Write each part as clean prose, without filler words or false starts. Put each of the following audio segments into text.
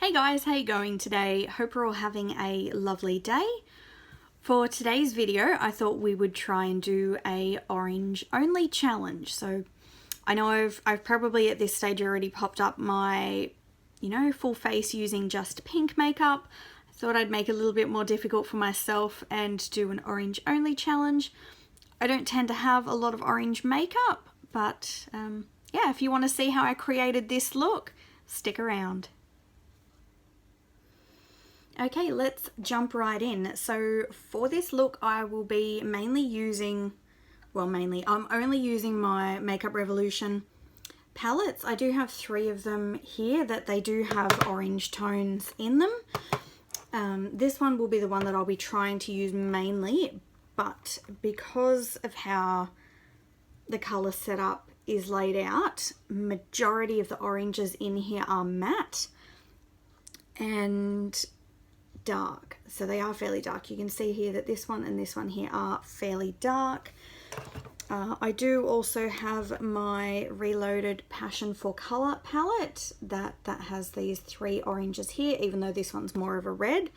Hey guys, how you going today? Hope you're all having a lovely day. For today's video, I thought we would try and do a orange only challenge. So I know I've probably at this stage already popped up my, full face using just pink makeup. I thought I'd make it a little bit more difficult for myself and do an orange only challenge. I don't tend to have a lot of orange makeup, but yeah, if you want to see how I created this look, stick around. Okay, let's jump right in. So for this look, I will be mainly using, I'm only using my Makeup Revolution palettes. I do have 3 of them here that they do have orange tones in them. This one will be the one that I'll be trying to use mainly, but because of how the color setup is laid out, majority of the oranges in here are matte and dark, so they are fairly dark. You can see here that this one and this one here are fairly dark. I do also have my Reloaded Passion for Color palette that has these 3 oranges here, even though this one's more of a red,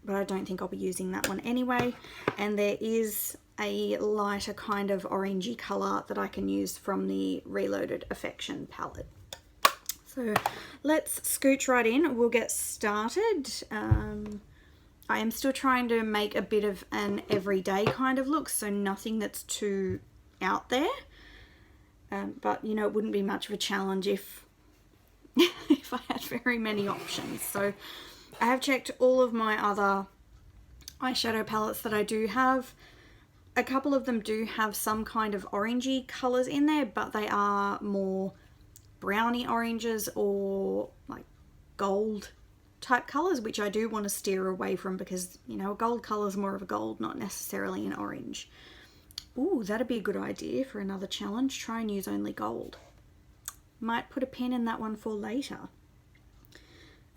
but I don't think I'll be using that one anyway. And there is a lighter kind of orangey color that I can use from the Reloaded Affection palette. So let's scooch right in. We'll get started. I am still trying to make a bit of an everyday kind of look, so nothing that's too out there. But it wouldn't be much of a challenge if if I had very many options. So I have checked all of my other eyeshadow palettes that I do have. A couple of them do have some kind of orangey colors in there, but they are more browny oranges or like gold type colors, which I do want to steer away from because a gold color is more of a gold, not necessarily an orange. Ooh, that'd be a good idea for another challenge. Try and use only gold. Might put a pin in that one for later.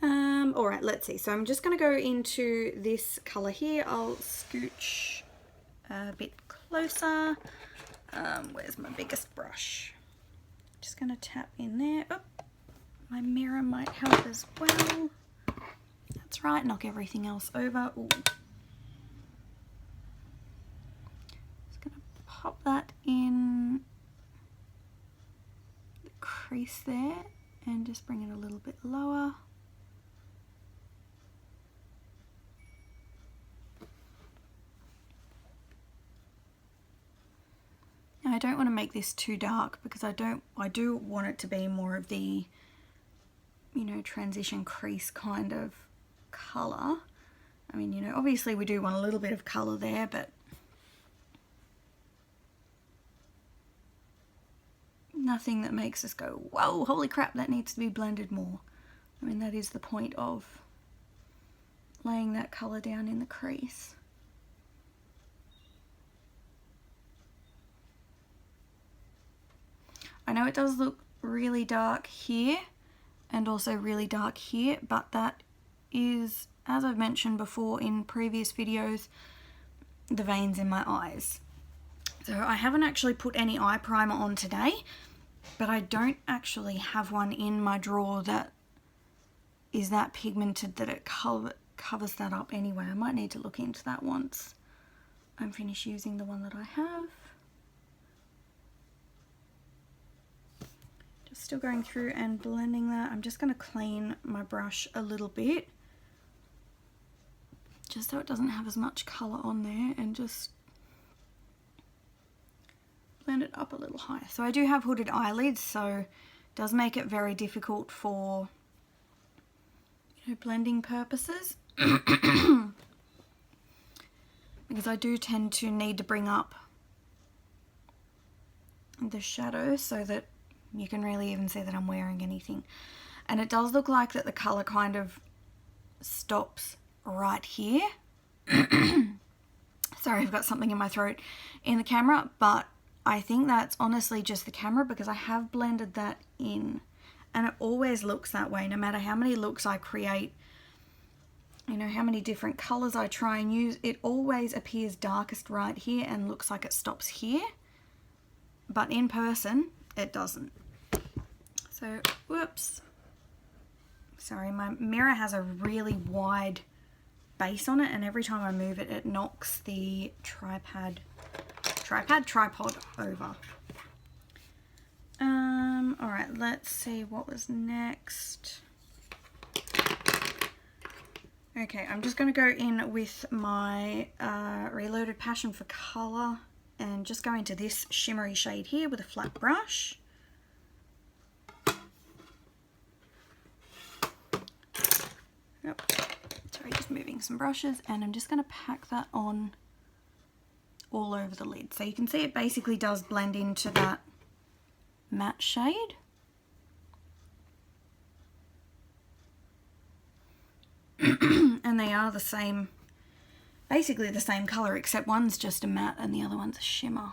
All right, let's see. So I'm just going to go into this color here. I'll scooch a bit closer. Where's my biggest brush? Just going to tap in there. Oh, my mirror might help as well. That's right, knock everything else over. Ooh. Just going to pop that in the crease there and just bring it a little bit lower. Now I don't want to make this too dark because I do want it to be more of the transition crease kind of color. I mean, obviously we do want a little bit of color there, but nothing that makes us go, whoa, holy crap, that needs to be blended more. I mean, that is the point of laying that color down in the crease. I know it does look really dark here and also really dark here, but that is, as I've mentioned before in previous videos, the veins in my eyes. So I haven't actually put any eye primer on today, but I don't actually have one in my drawer that is that pigmented that it covers that up anyway. I might need to look into that once I'm finished using the one that I have. Just still going through and blending that. I'm just going to clean my brush a little bit, just so it doesn't have as much colour on there, and just blend it up a little higher. So I do have hooded eyelids, so it does make it very difficult for blending purposes because I do tend to need to bring up the shadow so that you can really even see that I'm wearing anything. And it does look like that the colour kind of stops right here. Sorry, I've got something in my throat in the camera, but I think that's honestly just the camera because I have blended that in, and it always looks that way no matter how many looks I create, how many different colours I try and use. It always appears darkest right here and looks like it stops here, but in person it doesn't. So whoops, Sorry, my mirror has a really wide base on it, and every time I move it, it knocks the tripod over. All right, let's see what was next. Okay, I'm just going to go in with my Reloaded Passion for Colour and just go into this shimmery shade here with a flat brush. Yep. Sorry, just moving some brushes, and I'm just going to pack that on all over the lid. So you can see it basically does blend into that matte shade. And they are the same, basically the same colour, except one's just a matte and the other one's a shimmer.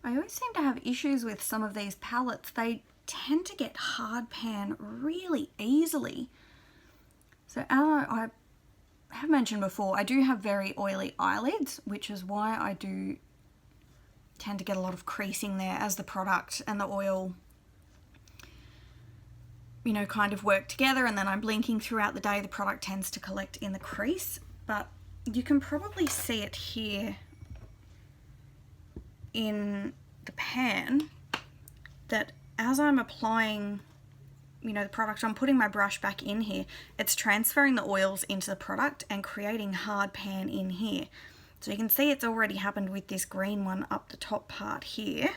I always seem to have issues with some of these palettes. They tend to get hard pan really easily. So as I have mentioned before, I do have very oily eyelids, which is why I do tend to get a lot of creasing there as the product and the oil, you know, kind of work together, and then I'm blinking throughout the day, the product tends to collect in the crease. But you can probably see it here in the pan that as I'm applying, you know, the product, I'm putting my brush back in here, it's transferring the oils into the product and creating hard pan in here. So you can see it's already happened with this green one up the top part here,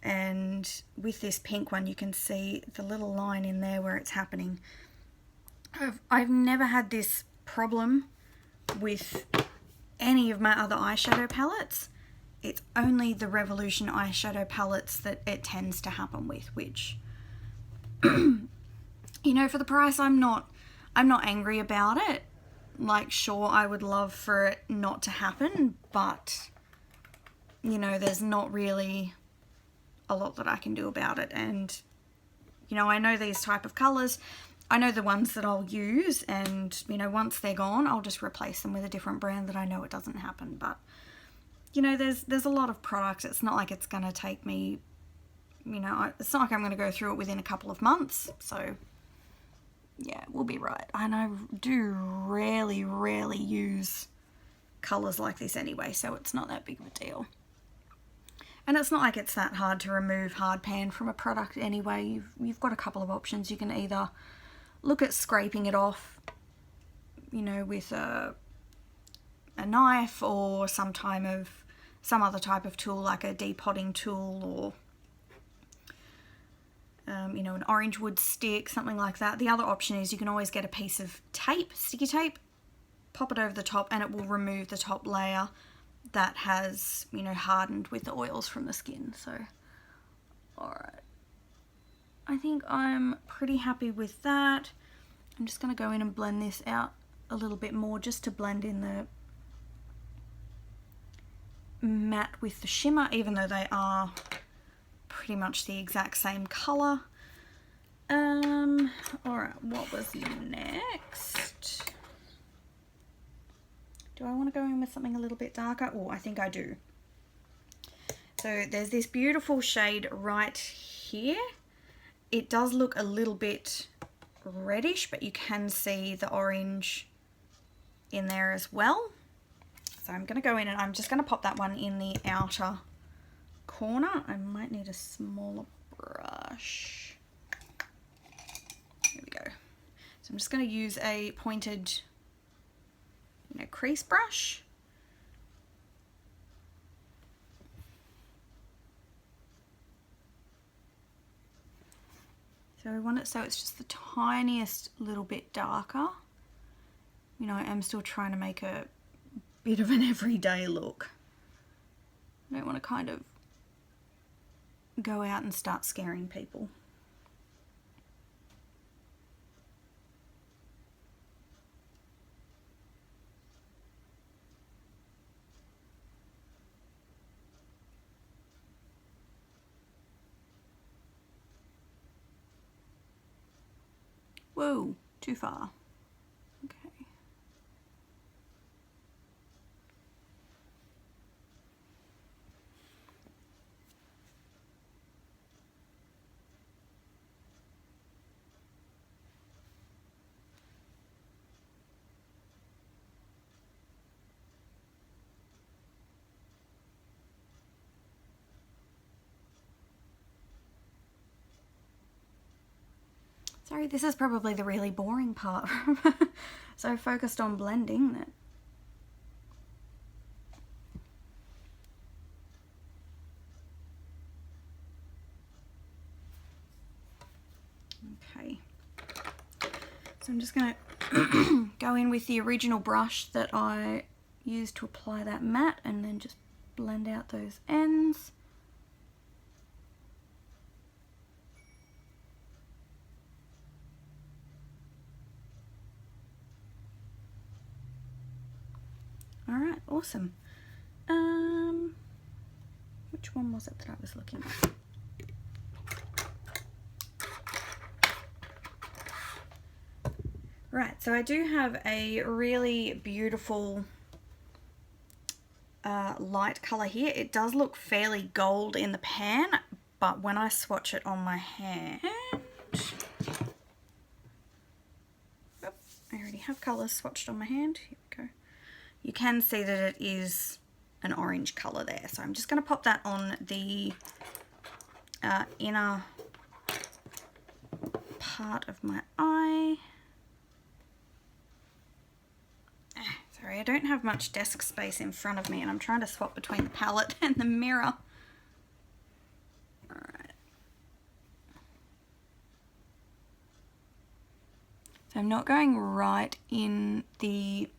and with this pink one you can see the little line in there where it's happening. I've never had this problem with any of my other eyeshadow palettes. It's only the Revolution eyeshadow palettes that it tends to happen with, which, you know, for the price, I'm not angry about it. Like, sure, I would love for it not to happen, but, you know, there's not really a lot that I can do about it. And, you know, I know these type of colours. I know the ones that I'll use, and, you know, once they're gone, I'll just replace them with a different brand that I know it doesn't happen. But, you know, there's a lot of products. It's not like it's going to take me, you know, it's not like I'm going to go through it within a couple of months. So, yeah, we'll be right. And I do rarely use colours like this anyway, so it's not that big of a deal. And it's not like it's that hard to remove hard pan from a product anyway. You've got a couple of options. You can either look at scraping it off, you know, with a knife or some other type of tool like a depotting tool, or you know, an orange wood stick, something like that. The other option is you can always get a piece of tape, sticky tape, pop it over the top, and it will remove the top layer that has, you know, hardened with the oils from the skin. So, alright, I think I'm pretty happy with that. I'm just going to go in and blend this out a little bit more just to blend in the matte with the shimmer, even though they are pretty much the exact same colour. Alright, what was next? Do I want to go in with something a little bit darker? Oh, I think I do. So there's this beautiful shade right here. It does look a little bit reddish, but you can see the orange in there as well. So I'm going to go in and I'm just going to pop that one in the outer corner. I might need a smaller brush. Here we go. So I'm just going to use a pointed, you know, crease brush. So I want it so it's just the tiniest little bit darker. You know, I am still trying to make a bit of an everyday look. I don't want to kind of go out and start scaring people. Whoa, too far. Okay. Sorry, this is probably the really boring part. So focused on blending that. Okay. So I'm just going to go in with the original brush that I used to apply that matte and then just blend out those ends. Alright, awesome. Which one was it that I was looking at? Right, so I do have a really beautiful light colour here. It does look fairly gold in the pan, but when I swatch it on my hand... Oh, I already have colours swatched on my hand. Here we go. You can see that it is an orange colour there. So I'm just going to pop that on the inner part of my eye. Sorry, I don't have much desk space in front of me and I'm trying to swap between the palette and the mirror. Alright. So I'm not going right in the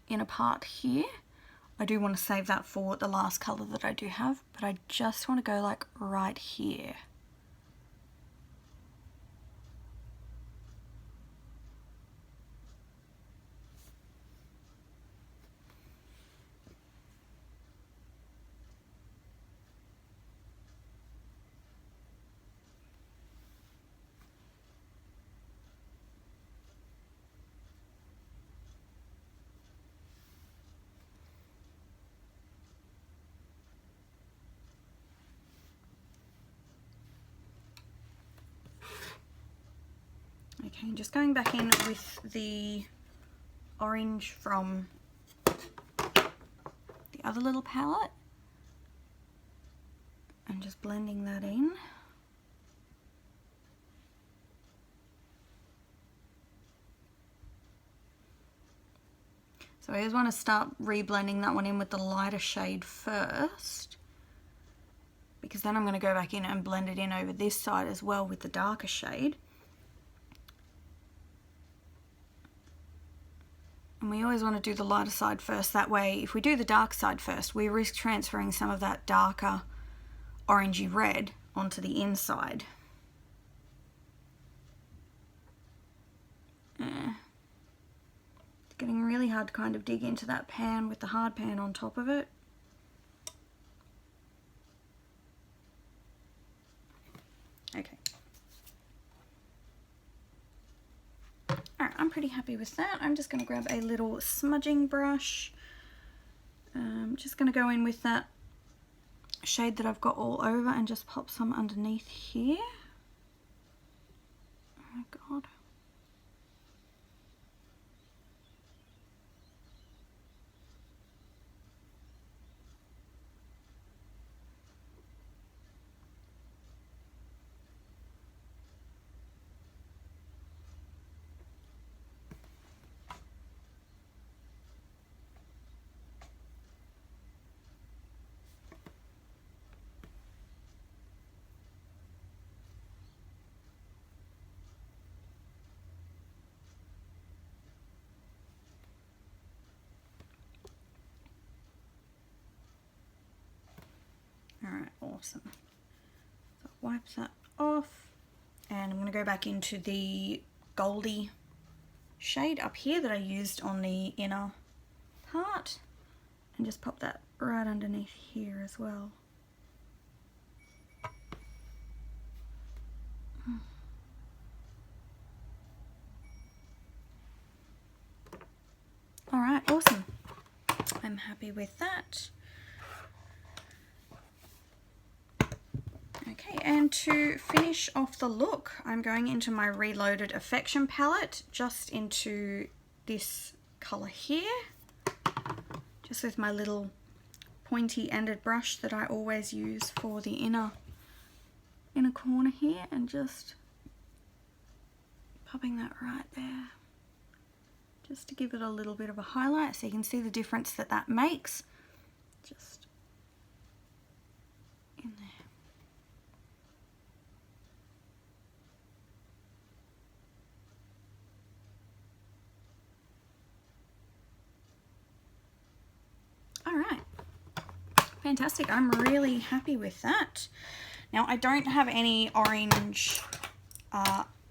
inner part here. I do want to save that for the last colour that I do have, but I just want to go like right here. Okay, just going back in with the orange from the other little palette and just blending that in. So I just want to start reblending that one in with the lighter shade first, because then I'm going to go back in and blend it in over this side as well with the darker shade. And we always want to do the lighter side first, that way if we do the dark side first, we risk transferring some of that darker orangey red onto the inside. It's getting really hard to kind of dig into that pan with the hard pan on top of it. Okay. Alright, I'm pretty happy with that. I'm just going to grab a little smudging brush. Just going to go in with that shade that I've got all over and just pop some underneath here. Oh my god. Alright, awesome. So wipe that off, and I'm going to go back into the goldy shade up here that I used on the inner part and just pop that right underneath here as well. I'm happy with that. Okay, and to finish off the look, I'm going into my Reloaded Affection palette, just into this colour here, just with my little pointy-ended brush that I always use for the inner corner here, and just popping that right there, just to give it a little bit of a highlight so you can see the difference that that makes. Just in there. Alright, fantastic. I'm really happy with that. Now I don't have any orange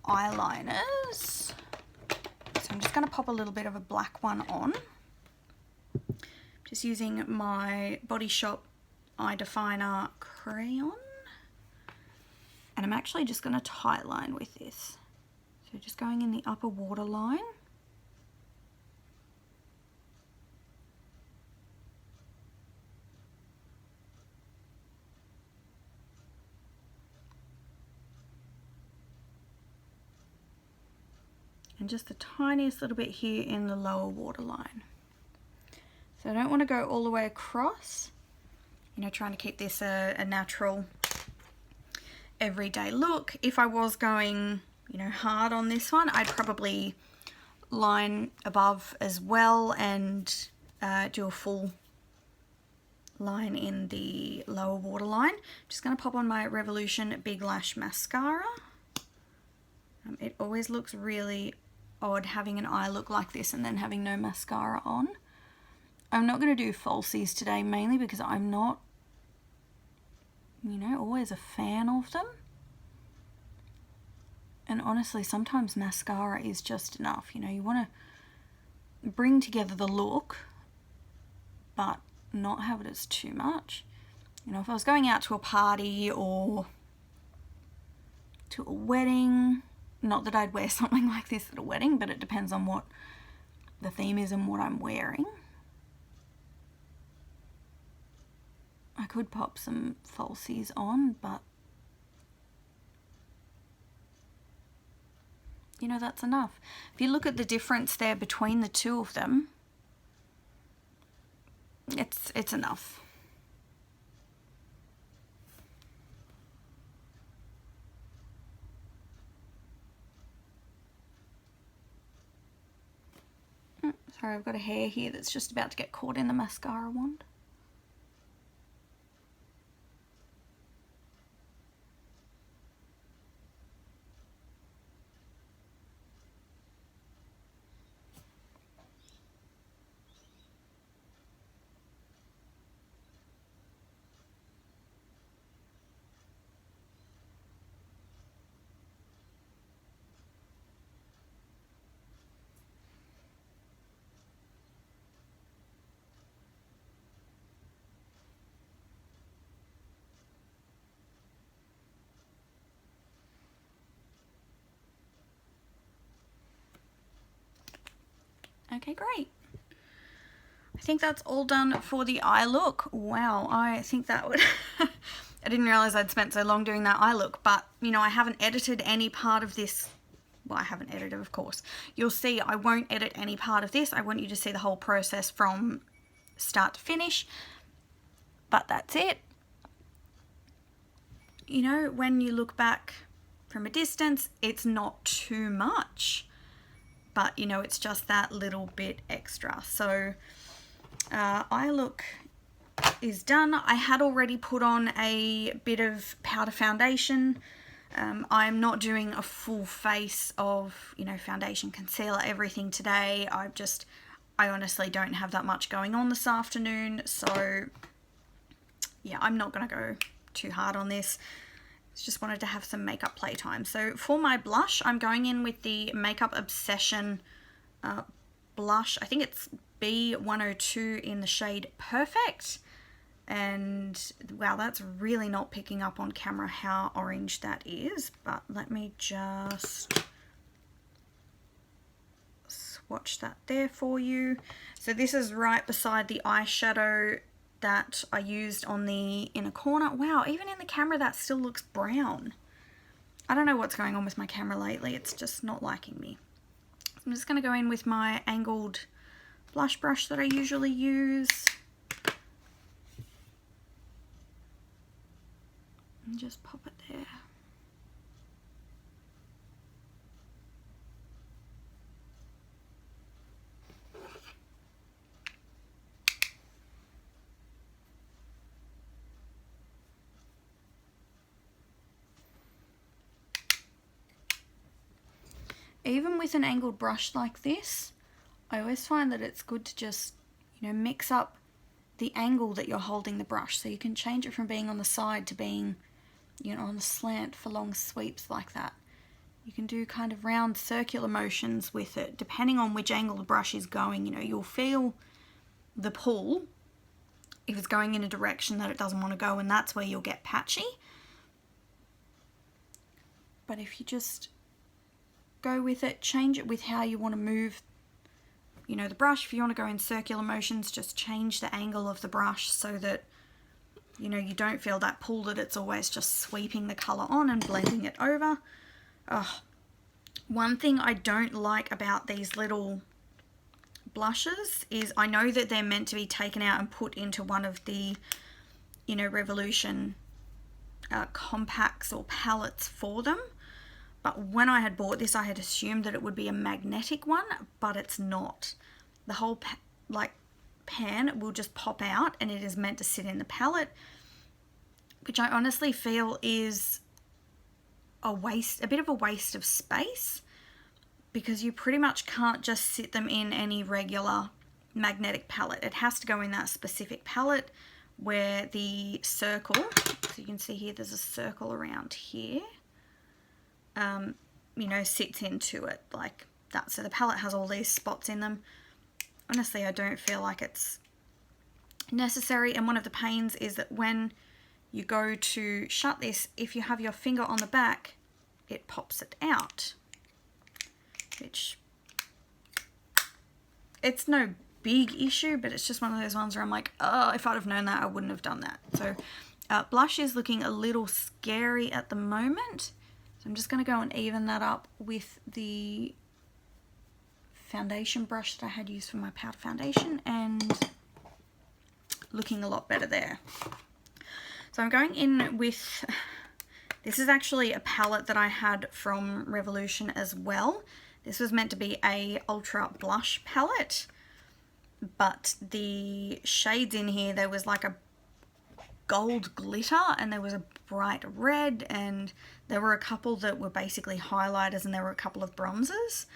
eyeliners, so I'm just going to pop a little bit of a black one on. Just using my Body Shop Eye Definer crayon, and I'm actually just going to tightline with this. So just going in the upper waterline. And just the tiniest little bit here in the lower waterline. So I don't want to go all the way across, you know, trying to keep this a natural everyday look. If I was going, you know, hard on this one, I'd probably line above as well and do a full line in the lower waterline. Just going to pop on my Revolution Big Lash Mascara. It always looks really odd having an eye look like this and then having no mascara on. I'm not going to do falsies today, mainly because I'm not, you know, always a fan of them. And honestly, sometimes mascara is just enough. You know, you want to bring together the look, but not have it as too much. You know, if I was going out to a party or to a wedding, not that I'd wear something like this at a wedding, but it depends on what the theme is and what I'm wearing. I could pop some falsies on, but you know, that's enough. If you look at the difference there between the two of them, it's enough. Sorry, I've got a hair here that's just about to get caught in the mascara wand. Okay, great. I think that's all done for the eye look. Wow, I think that would... I didn't realize I'd spent so long doing that eye look, but, you know, I haven't edited any part of this. Well, I haven't edited, of course. You'll see I won't edit any part of this. I want you to see the whole process from start to finish. But that's it. You know, when you look back from a distance, it's not too much. But, you know, it's just that little bit extra. So, eye look is done. I had already put on a bit of powder foundation. I'm not doing a full face of, you know, foundation, concealer, everything today. I honestly don't have that much going on this afternoon. So, yeah, I'm not going to go too hard on this. Just wanted to have some makeup playtime. So for my blush, I'm going in with the Makeup Obsession blush. I think it's B102 in the shade Perfect. And wow, that's really not picking up on camera how orange that is. But let me just swatch that there for you. So this is right beside the eyeshadow that I used on the inner corner. Wow, even in the camera that still looks brown. I don't know what's going on with my camera lately. It's just not liking me. I'm just going to go in with my angled blush brush that I usually use. And just pop it there. Even with an angled brush like this, I always find that it's good to just, you know, mix up the angle that you're holding the brush. So you can change it from being on the side to being, you know, on the slant for long sweeps like that. You can do kind of round circular motions with it. Depending on which angle the brush is going, you know, you'll feel the pull if it's going in a direction that it doesn't want to go, and that's where you'll get patchy. But if you just go with it, change it with how you want to move, you know, the brush. If you want to go in circular motions, just change the angle of the brush so that, you know, you don't feel that pull, that it's always just sweeping the colour on and blending it over. Oh, one thing I don't like about these little blushes is I know that they're meant to be taken out and put into one of the, you know, Revolution compacts or palettes for them. But when I had bought this, I had assumed that it would be a magnetic one, but it's not. The whole pan will just pop out, and it is meant to sit in the palette, which I honestly feel is a bit of a waste of space, because you pretty much can't just sit them in any regular magnetic palette. It has to go in that specific palette where the circle, so you can see here there's a circle around here, you know, sits into it like that. So the palette has all these spots in them. Honestly, I don't feel like it's necessary. And one of the pains is that when you go to shut this, if you have your finger on the back, it pops it out, which it's no big issue, but it's just one of those ones where I'm like, oh, if I'd have known that, I wouldn't have done that. So blush is looking a little scary at the moment. So I'm just going to go and even that up with the foundation brush that I had used for my powder foundation, and looking a lot better there. So I'm going in with, this is actually a palette that I had from Revolution as well. This was meant to be a ultra blush palette, but the shades in here, there was like a gold glitter and there was a bright red, and there were a couple that were basically highlighters, and there were a couple of bronzers.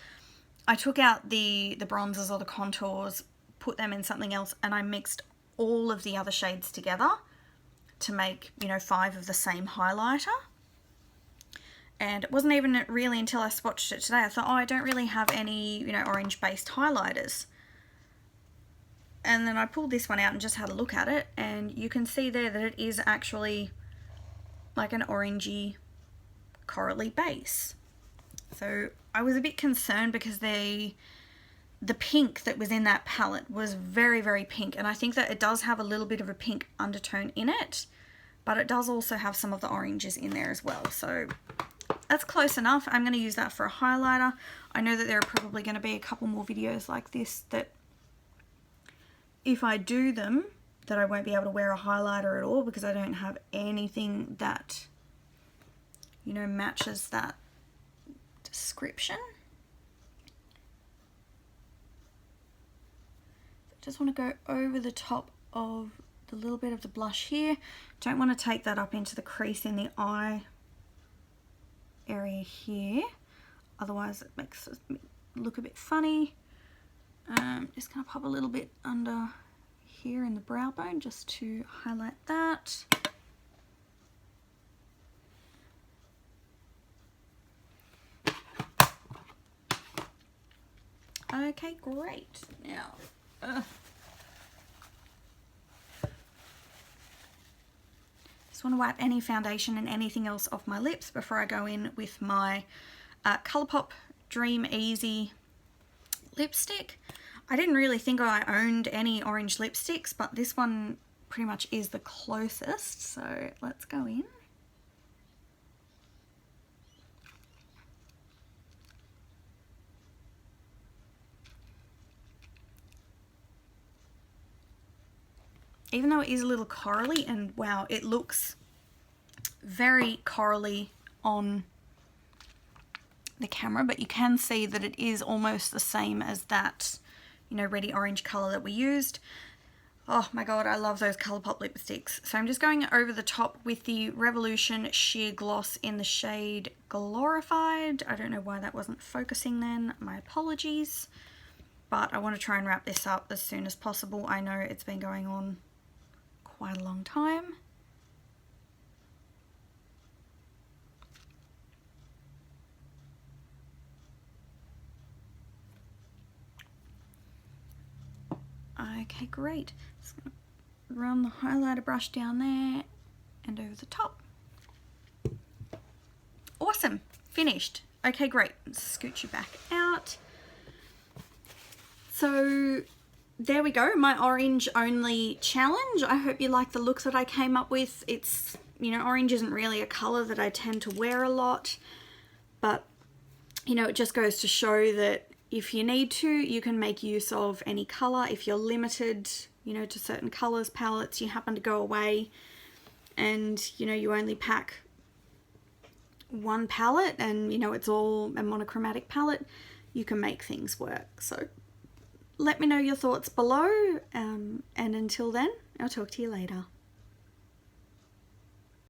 I took out the bronzers or the contours, put them in something else, and I mixed all of the other shades together to make, you know, 5 of the same highlighter. And it wasn't even really until I swatched it today, I thought, oh, I don't really have any, you know, orange based highlighters. And then I pulled this one out and just had a look at it, and you can see there that it is actually like an orangey corally base. So I was a bit concerned because the pink that was in that palette was very, very pink, and I think that it does have a little bit of a pink undertone in it, but it does also have some of the oranges in there as well. So that's close enough. I'm going to use that for a highlighter. I know that there are probably going to be a couple more videos like this that, if I do them, that I won't be able to wear a highlighter at all because I don't have anything that, you know, matches that description. Just want to go over the top of the little bit of the blush here. Don't want to take that up into the crease in the eye area here, otherwise it makes it look a bit funny. Just going to pop a little bit under here in the brow bone just to highlight that. Okay, great. Now, just want to wipe any foundation and anything else off my lips before I go in with my ColourPop Dream Easy lipstick. I didn't really think I owned any orange lipsticks, but this one pretty much is the closest, so let's go in. Even though it is a little corally, and wow, it looks very corally on the camera, but you can see that it is almost the same as that, you know, reddy orange color that we used. Oh my god, I love those Colourpop lipsticks. So I'm just going over the top with the Revolution Sheer Gloss in the shade Glorified. I don't know why that wasn't focusing then, my apologies. But I want to try and wrap this up as soon as possible. I know it's been going on quite a long time. Okay, great. Just gonna run the highlighter brush down there and over the top. Awesome, finished. Okay, great. Let's scoot you back out. So there we go, my orange only challenge. I hope you like the look that I came up with. It's, you know, orange isn't really a color that I tend to wear a lot, but you know, it just goes to show that if you need to, you can make use of any color. If you're limited, you know, to certain colors, palettes, you happen to go away and, you know, you only pack one palette and, you know, it's all a monochromatic palette, you can make things work. So let me know your thoughts below, and until then, I'll talk to you later.